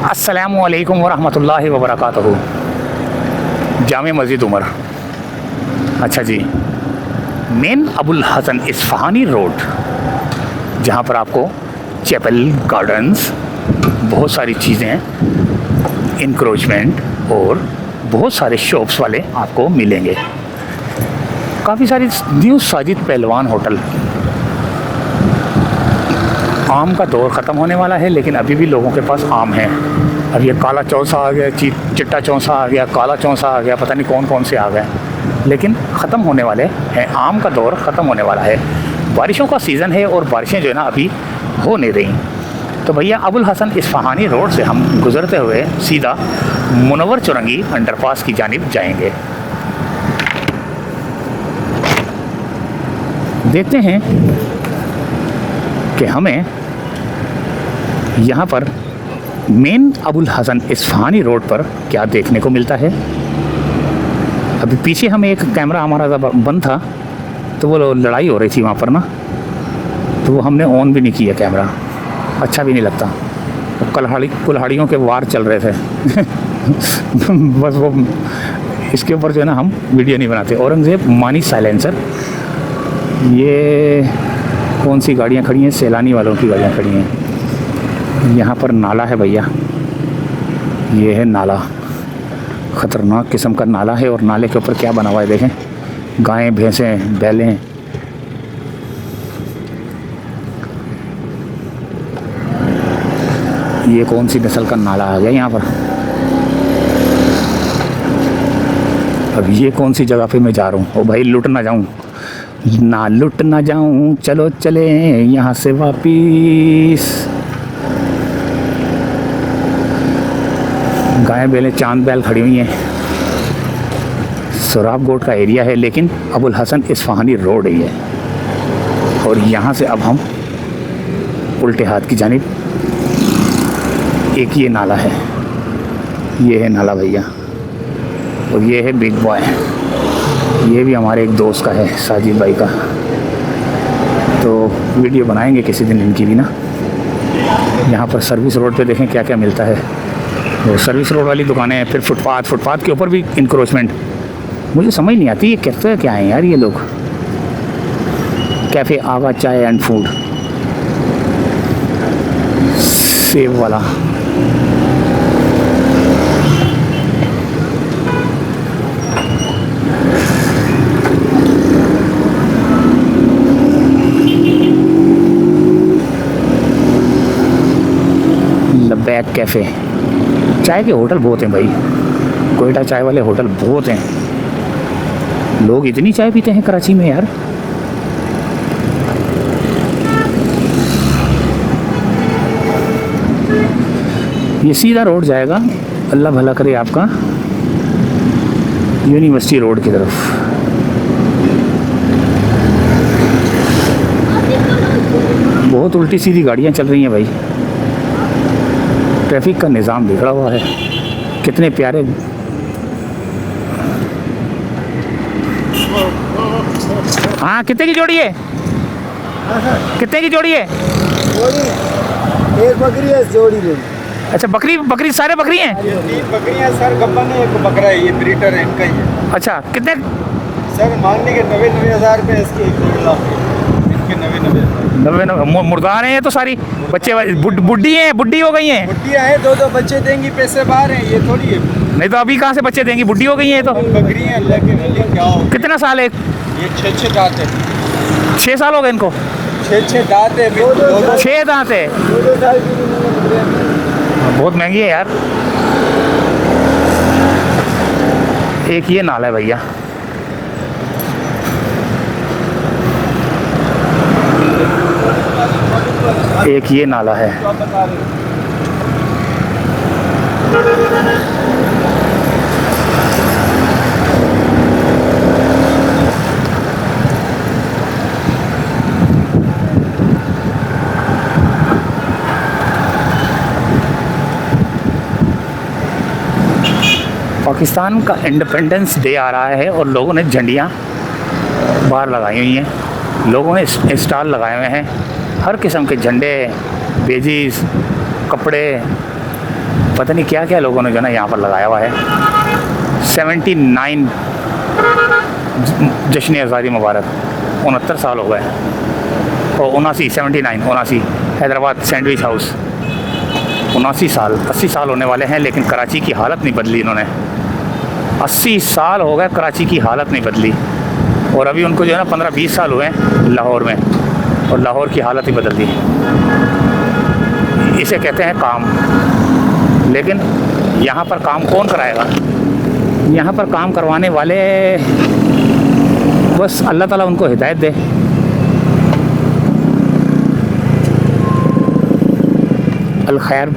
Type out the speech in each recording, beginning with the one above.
अस्सलामु अलैकुम वरहमतुल्लाहि वबरकातुहू। जामे मस्जिद उमर। अच्छा जी, मेन अबुल हसन इस्फ़हानी रोड, जहाँ पर आपको चैपल गार्डन्स, बहुत सारी चीज़ें, इंक्रोचमेंट और बहुत सारे शॉप्स वाले आपको मिलेंगे। काफ़ी सारी न्यू साजिद पहलवान होटल। आम का दौर ख़त्म होने वाला है, लेकिन अभी भी लोगों के पास आम है। अब ये काला चौसा आ गया, चिट्टा चौसा आ गया, काला चौसा आ गया, पता नहीं कौन कौन से आ गए, लेकिन ख़त्म होने वाले हैं। आम का दौर ख़त्म होने वाला है। बारिशों का सीज़न है और बारिशें जो है ना अभी हो नहीं रही। तो भैया अबुल हसन इस्फ़हानी रोड से हम गुज़रते हुए सीधा मुनव्वर चौरंगी अंडरपास की जानिब जाएंगे। देखते हैं कि हमें यहाँ पर मेन अबुल हसन इस्फ़हानी रोड पर क्या देखने को मिलता है। अभी पीछे हमें एक कैमरा हमारा बंद था, तो वो लड़ाई हो रही थी वहाँ पर ना, तो वो हमने ऑन भी नहीं किया कैमरा, अच्छा भी नहीं लगता। तो कुल्हाड़ियों के वार चल रहे थे बस वो इसके ऊपर जो है ना हम वीडियो नहीं बनाते। औरंगज़ेब मानी साइलेंसर, ये कौन सी गाड़ियाँ खड़ी हैं? सैलानी वालों की गाड़ियाँ खड़ी हैं। यहाँ पर नाला है भैया, ये है नाला, ख़तरनाक किस्म का नाला है। और नाले के ऊपर क्या बना हुआ है देखें, गायें, भैंसें, बैलें। ये कौन सी नस्ल का नाला आ गया यहाँ पर? अब ये कौन सी जगह पे मैं जा रहा हूँ? ओ भाई, लुट ना जाऊँ, ना लुट ना जाऊँ, चलो चले यहाँ से वापिस। गाय बैलें, चांद बैल खड़ी हुई हैं। सोराब गोट का एरिया है, लेकिन अबुल हसन इस्फ़हानी रोड ही है। और यहाँ से अब हम उल्टे हाथ की जानिब, एक ये नाला है, ये है नाला भैया, और ये है बिग बॉय। ये भी हमारे एक दोस्त का है, साजिद भाई का। तो वीडियो बनाएंगे किसी दिन इनकी भी ना। यहाँ पर सर्विस रोड पे देखें क्या क्या मिलता है। वो सर्विस रोड वाली दुकानें हैं, फिर फुटपाथ के ऊपर भी इंक्रोचमेंट। मुझे समझ नहीं आती ये कहते क्या हैं यार ये लोग। कैफ़े आगा चाय एंड फूड, सेब वाला, लबैक कैफ़े। चाय के होटल बहुत हैं भाई, कोयटा चाय वाले होटल बहुत हैं। लोग इतनी चाय पीते हैं कराची में यार। ये सीधा रोड जाएगा, अल्लाह भला करे आपका, यूनिवर्सिटी रोड की तरफ। बहुत उल्टी सीधी गाड़ियाँ चल रही हैं भाई। ट्रैफिक का निज़ाम बिगड़ा हुआ है। कितने प्यारे, हाँ कितने की जोड़ी है? कितने की जोड़ी है? एक बकरी है, जोड़ी ले। अच्छा, बकरी सारे बकरी हैं? तीन बकरियां सर, गब्बन है, एक बकरा है, ये ब्रीडर है, इनका ही है। अच्छा, कितने सर मांगने के 90,000 रुपये इसके, इनके 90,000 मुर्दार हैं ये तो सारी। बच्चे बुड्ढी हैं, बुड्ढी हो गई हैं। बुढ़ियाँ हैं, दो बच्चे देंगी, पैसे बाहर हैं, ये थोड़ी है। नहीं तो अभी कहाँ से बच्चे देंगी, बुड्ढी हो गई हैं ये तो। बकरियाँ लेकिन क्या हो, कितना साल है? ये 6 दांत है। 6 साल हो गए इनको? 6 दांत है, 6 दांत है। बहुत महंगी है यार। एक ये नाला है भैया, एक ये नाला है। पाकिस्तान का इंडिपेंडेंस डे आ रहा है और लोगों ने झंडियाँ बाहर लगाई हुई हैं, लोगों ने स्टॉल लगाए हुए हैं, हर किस्म के झंडे, बेजीज, कपड़े, पता नहीं क्या क्या लोगों ने जो ना यहाँ पर लगाया हुआ है। 79 जश्न आज़ादी मुबारक, 69 साल हो गए। और 79 हैदराबाद सैंडविच हाउस 79 साल, 80 साल होने वाले हैं, लेकिन कराची की हालत नहीं बदली इन्होंने। 80 साल हो गए, कराची की हालत नहीं बदली। और अभी उनको जो है ना 15-20 साल हुए हैं लाहौर में, और लाहौर की हालत ही बदल दी। इसे कहते हैं काम। लेकिन यहाँ पर काम कौन कराएगा? यहाँ पर काम करवाने वाले बस अल्लाह ताला उनको हिदायत दे। अल खैर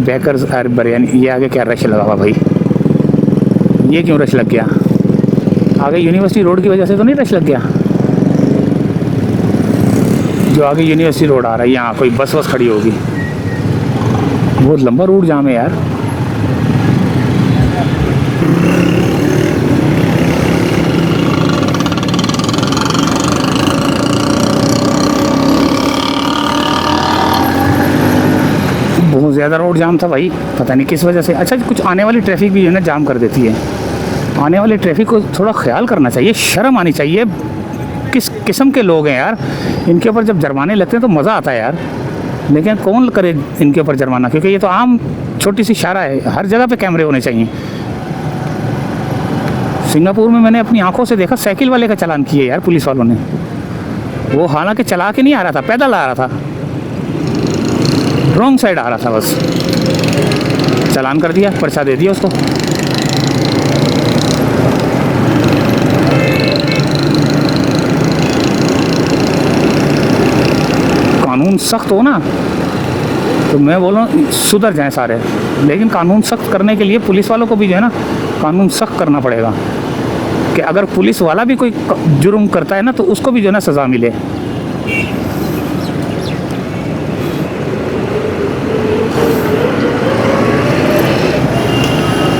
बेकर्स और बिरयानी, ये आगे क्या रश लगा हुआ भाई? ये क्यों रश लग गया? आगे यूनिवर्सिटी रोड की वजह से तो नहीं रश लग गया? जो आगे यूनिवर्सिटी रोड आ रहा है, यहाँ कोई बस खड़ी होगी। बहुत लंबा रूट जाम है यार। बहुत ज़्यादा रोड जाम था भाई, पता नहीं किस वजह से। अच्छा, कुछ आने वाली ट्रैफिक भी जो है ना जाम कर देती है। आने वाली ट्रैफिक को थोड़ा ख्याल करना चाहिए, शर्म आनी चाहिए। किस किस्म के लोग हैं यार, इनके ऊपर जब जुर्माने लगते हैं तो मज़ा आता है यार। लेकिन कौन करे इनके ऊपर जुर्माना, क्योंकि ये तो आम छोटी सी इशारा है। हर जगह पे कैमरे होने चाहिए। सिंगापुर में मैंने अपनी आंखों से देखा, साइकिल वाले का चालान किए यार पुलिस वालों ने। वो हालांकि चला के नहीं आ रहा था, पैदल आ रहा था, रॉन्ग साइड आ रहा था, बस चालान कर दिया, पर्चा दे दिया उसको। कानून सख्त हो ना तो मैं बोलूँ सुधर जाएं सारे। लेकिन कानून सख्त करने के लिए पुलिस वालों को भी जो है ना कानून सख्त करना पड़ेगा, कि अगर पुलिस वाला भी कोई जुर्म करता है ना तो उसको भी जो है ना सज़ा मिले।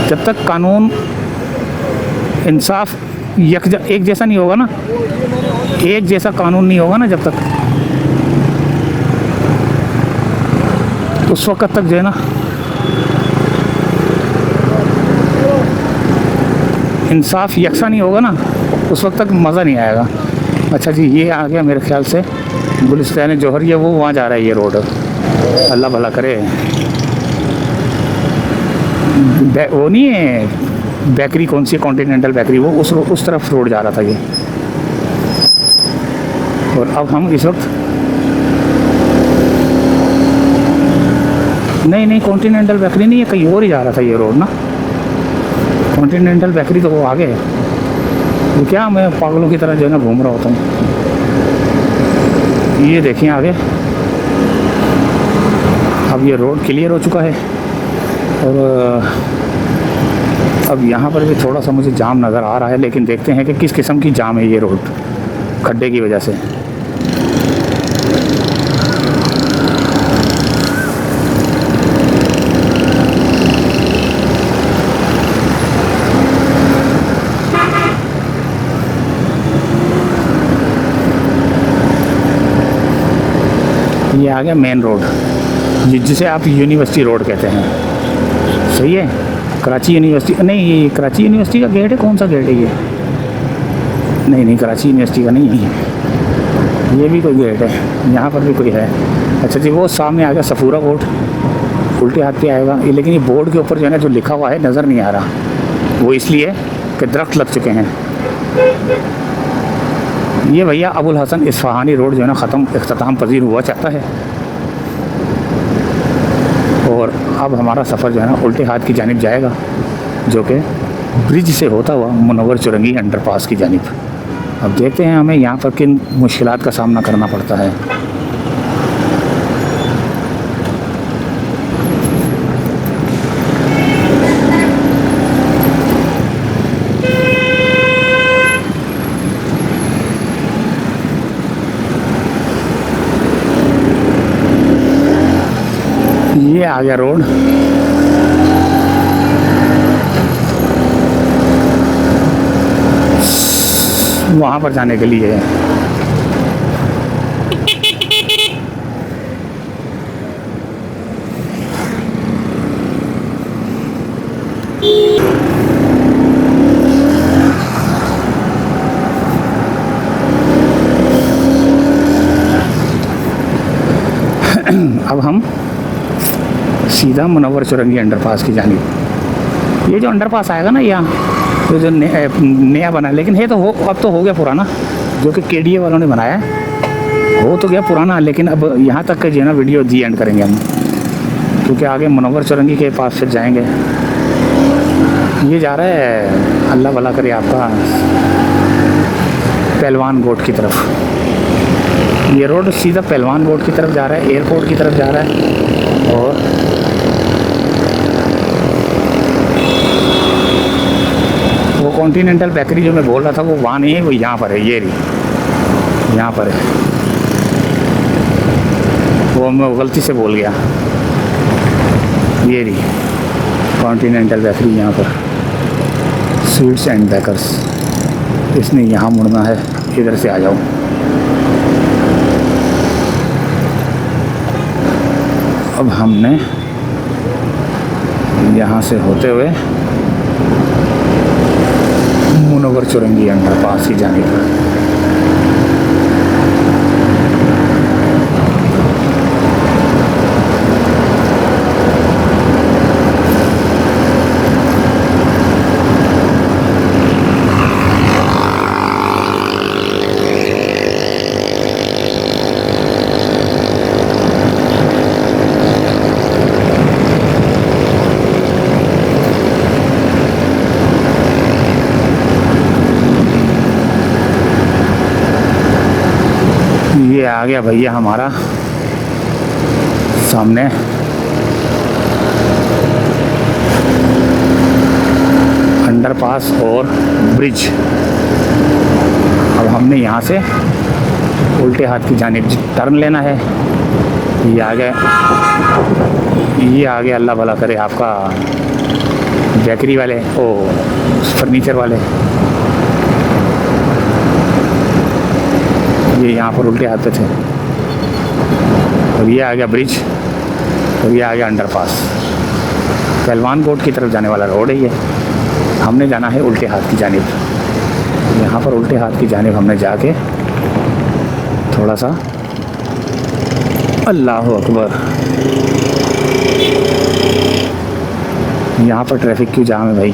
जब तक कानून इंसाफ एक जैसा नहीं होगा ना, एक जैसा कानून नहीं होगा ना, जब तक उस वक़्त तक जो है ना इंसाफ यकसा नहीं होगा ना, उस वक्त तक मज़ा नहीं आएगा। अच्छा जी, ये आ गया मेरे ख्याल से गुलिस्तान जौहर, ये वो वहाँ जा रहा है ये रोड। अल्लाह भला करे। वो नहीं है बेकरी, कौन सी कॉन्टिनेंटल बेकरी, वो उस तरफ रोड जा रहा था ये। और अब हम इस वक्त नहीं कॉन्टिनेंटल बेकरी नहीं है, कहीं और ही जा रहा था ये रोड ना। कॉन्टिनेंटल बेकरी तो वो आगे है। तो क्या मैं पागलों की तरह जो है ना घूम रहा होता हूँ। ये देखिए आगे, अब ये रोड क्लियर हो चुका है। और अब यहाँ पर भी थोड़ा सा मुझे जाम नज़र आ रहा है, लेकिन देखते हैं कि किस किस्म की जाम है ये रोड, खड्डे की वजह से। ये आ गया मेन रोड, जिसे आप यूनिवर्सिटी रोड कहते हैं। सही है, कराची यूनिवर्सिटी नहीं, ये कराची यूनिवर्सिटी का गेट है। कौन सा गेट है ये? नहीं कराची यूनिवर्सिटी का नहीं है ये भी कोई गेट है, यहाँ पर भी कोई है। अच्छा जी, वो सामने आ गया सफूरा कोर्ट, उल्टे हाथ पे आएगा ये। लेकिन ये बोर्ड के ऊपर जो है ना जो लिखा हुआ है नज़र नहीं आ रहा, वो इसलिए कि दरख्त लग चुके हैं। ये भैया अबुल हसन इस्फहानी रोड जो है ना ख़त्म, इख्तिताम पजीर हुआ चाहता है। और अब हमारा सफ़र जो है ना उल्टे हाथ की जानिब जाएगा, जो कि ब्रिज से होता हुआ मुनव्वर चुरंगी अंडरपास की जानिब। अब देखते हैं हमें यहाँ पर किन मुश्किलात का सामना करना पड़ता है। ये आ गया रोड। वहाँ पर जाने के लिए अब हम सीधा मुनव्वर चौरंगी अंडरपास की जानिब। ये जो अंडरपास आएगा ना यहाँ, तो जो नया बना, लेकिन ये तो अब तो हो गया पुराना, जो कि KDA वालों ने बनाया है, हो तो गया पुराना। लेकिन अब यहाँ तक का जो है ना वीडियो दी एंड करेंगे हम, क्योंकि आगे मुनव्वर चौरंगी के पास फिर जाएंगे। ये जा रहा है, अल्लाह भला करे आपका, पहलवान गोट की तरफ। ये रोड सीधा पहलवान गोट की तरफ जा रहा है, एयरपोर्ट की तरफ जा रहा है। और वो कॉन्टिनेंटल बेकरी जो मैं बोल रहा था वो वहाँ नहीं है, वो यहाँ पर है, ये रही यहाँ पर है। वो मैं गलती से बोल गया, ये रही कॉन्टिनेंटल बेकरी यहाँ पर, स्वीट्स एंड बेकर्स। इसने यहाँ मुड़ना है, इधर से आ जाओ। अब हमने यहाँ से होते हुए मुनव्वर चौरंगी अंडरपास की जानिब। ये आ गया भैया हमारा सामने अंडरपास और ब्रिज। अब हमने यहाँ से उल्टे हाथ की जानिब टर्न लेना है। ये आ गया अल्लाह भला करे आपका बेकरी वाले, ओ फर्नीचर वाले। ये यहाँ पर उल्टे हाथ पे थे। और ये आ गया ब्रिज, और ये आ गया अंडरपास। पहलवान कोट की तरफ जाने वाला रोड है ये। हमने जाना है उल्टे हाथ की जानिब। यहाँ पर उल्टे हाथ की जानिब हमने जाके थोड़ा सा, अल्लाह अकबर, यहाँ पर ट्रैफिक क्यों जाम है भाई।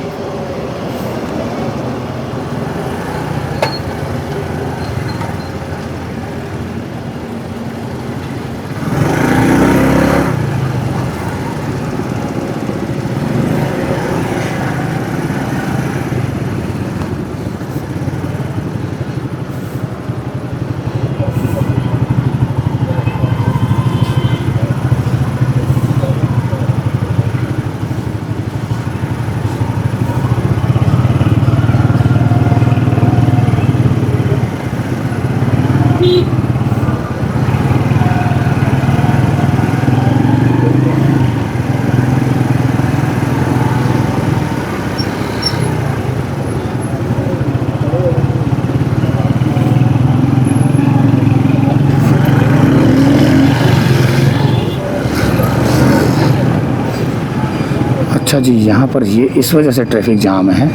अच्छा जी, यहाँ पर ये इस वजह से ट्रैफिक जाम है,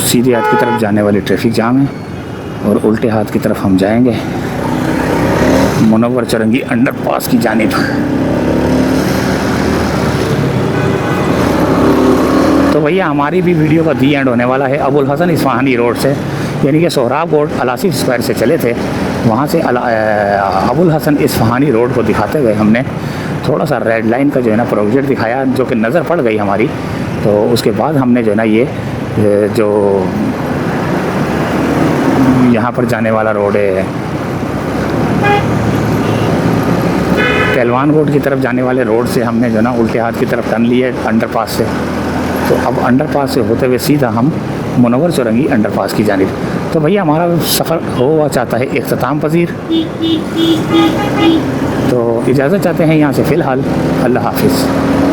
सीधे हाथ की तरफ जाने वाली ट्रैफिक जाम है, और उल्टे हाथ की तरफ हम जाएंगे मुनव्वर चौरंगी अंडरपास की जानिब। तो भैया हमारी भी वीडियो का दी एंड होने वाला है अबुल हसन इस्फहानी रोड से, यानी कि सोहराब रोड अलासिफ स्क्वायर से चले थे, वहाँ से अबुल हसन इस्फहानी रोड को दिखाते हुए हमने थोड़ा सा रेड लाइन का जो है ना प्रोजेक्ट दिखाया, जो कि नज़र पड़ गई हमारी। तो उसके बाद हमने जो है ना ये जो यहाँ पर जाने वाला रोड है, पहलवान रोड की तरफ जाने वाले रोड से हमने जो है ना उल्टे हाथ की तरफ टर्न लिए अंडरपास से। तो अब अंडरपास से होते हुए सीधा हम मुनव्वर चौरंगी अंडरपास की जानिब। तो भैया हमारा सफ़र हुआ चाहता है इख्तिताम पजीर, तो इजाज़त चाहते हैं यहाँ से फ़िलहाल। अल्लाह हाफिज़।